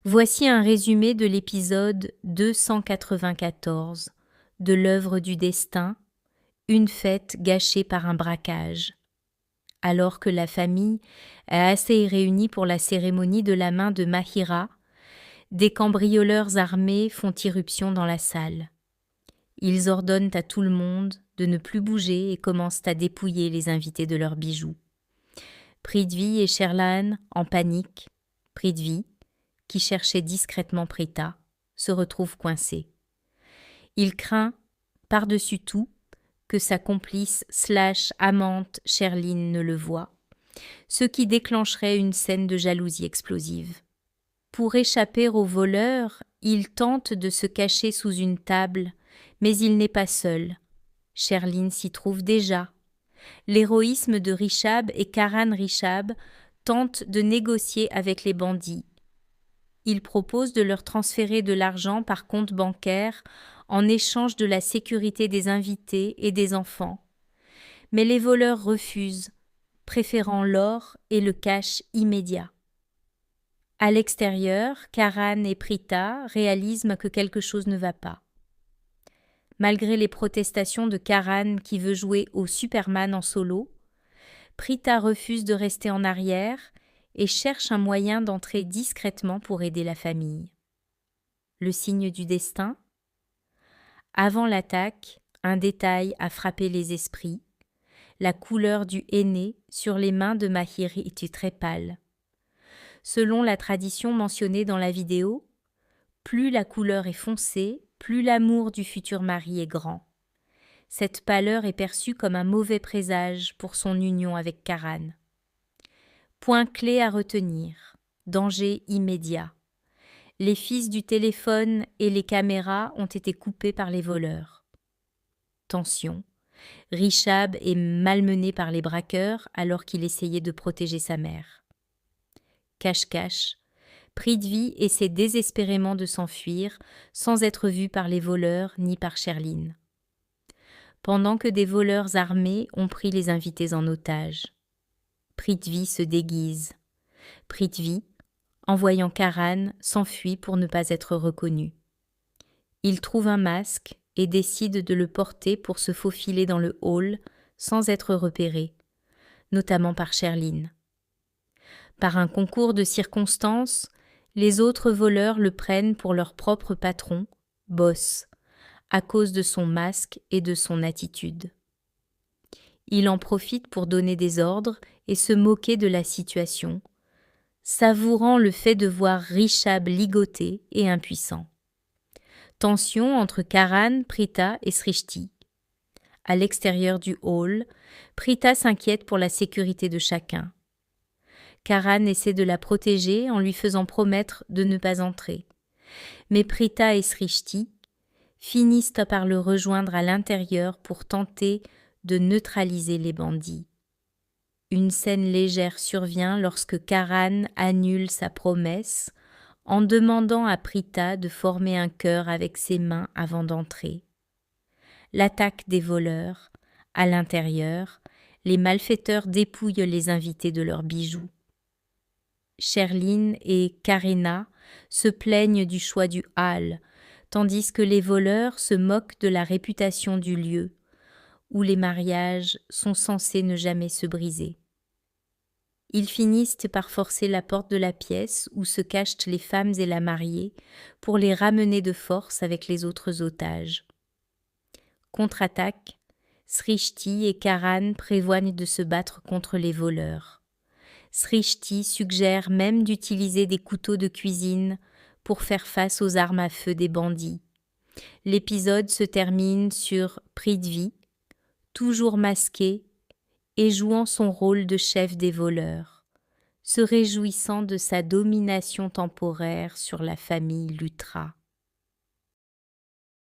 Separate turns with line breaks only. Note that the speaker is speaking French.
Voici un résumé de l'épisode 294 de l'œuvre du destin, une fête gâchée par un braquage. Alors que la famille est assez réunie pour la cérémonie de la main de Mahira, des cambrioleurs armés font irruption dans la salle. Ils ordonnent à tout le monde de ne plus bouger et commencent à dépouiller les invités de leurs bijoux. Prithvi et Sherlan, en panique, Prithvi, qui cherchait discrètement Prita, se retrouve coincé. Il craint, par-dessus tout, que sa complice / amante Sherline ne le voie, ce qui déclencherait une scène de jalousie explosive. Pour échapper aux voleurs, il tente de se cacher sous une table, mais il n'est pas seul. Sherline s'y trouve déjà. L'héroïsme de Rishab et Karan Rishab tentent de négocier avec les bandits. Il propose de leur transférer de l'argent par compte bancaire en échange de la sécurité des invités et des enfants. Mais les voleurs refusent, préférant l'or et le cash immédiat. À l'extérieur, Karan et Prita réalisent que quelque chose ne va pas. Malgré les protestations de Karan qui veut jouer au Superman en solo, Prita refuse de rester en arrière et cherche un moyen d'entrer discrètement pour aider la famille. Le signe du destin? Avant l'attaque, un détail a frappé les esprits. La couleur du henné sur les mains de Mahir était très pâle. Selon la tradition mentionnée dans la vidéo, plus la couleur est foncée, plus l'amour du futur mari est grand. Cette pâleur est perçue comme un mauvais présage pour son union avec Karan. Point clé à retenir, danger immédiat. Les fils du téléphone et les caméras ont été coupés par les voleurs. Tension. Rishab est malmené par les braqueurs alors qu'il essayait de protéger sa mère. Cache-cache. Prithvi essaie désespérément de s'enfuir sans être vu par les voleurs ni par Sherline. Pendant que des voleurs armés ont pris les invités en otage. Prithvi se déguise. Prithvi, en voyant Karan, s'enfuit pour ne pas être reconnu. Il trouve un masque et décide de le porter pour se faufiler dans le hall sans être repéré, notamment par Sherline. Par un concours de circonstances, les autres voleurs le prennent pour leur propre patron, boss, à cause de son masque et de son attitude. Il en profite pour donner des ordres et se moquer de la situation, savourant le fait de voir Rishab ligoté et impuissant. Tension entre Karan, Prita et Srishti. À l'extérieur du hall, Prita s'inquiète pour la sécurité de chacun. Karan essaie de la protéger en lui faisant promettre de ne pas entrer. Mais Prita et Srishti finissent par le rejoindre à l'intérieur pour tenter de neutraliser les bandits. Une scène légère survient lorsque Karan annule sa promesse en demandant à Prita de former un cœur avec ses mains avant d'entrer. L'attaque des voleurs. À l'intérieur, les malfaiteurs dépouillent les invités de leurs bijoux. Sherline et Karina se plaignent du choix du hall, tandis que les voleurs se moquent de la réputation du lieu, où les mariages sont censés ne jamais se briser. Ils finissent par forcer la porte de la pièce où se cachent les femmes et la mariée pour les ramener de force avec les autres otages. Contre-attaque, Srishti et Karan prévoient de se battre contre les voleurs. Srishti suggère même d'utiliser des couteaux de cuisine pour faire face aux armes à feu des bandits. L'épisode se termine sur Prithvi, toujours masqué et jouant son rôle de chef des voleurs, se réjouissant de sa domination temporaire sur la famille Lutra.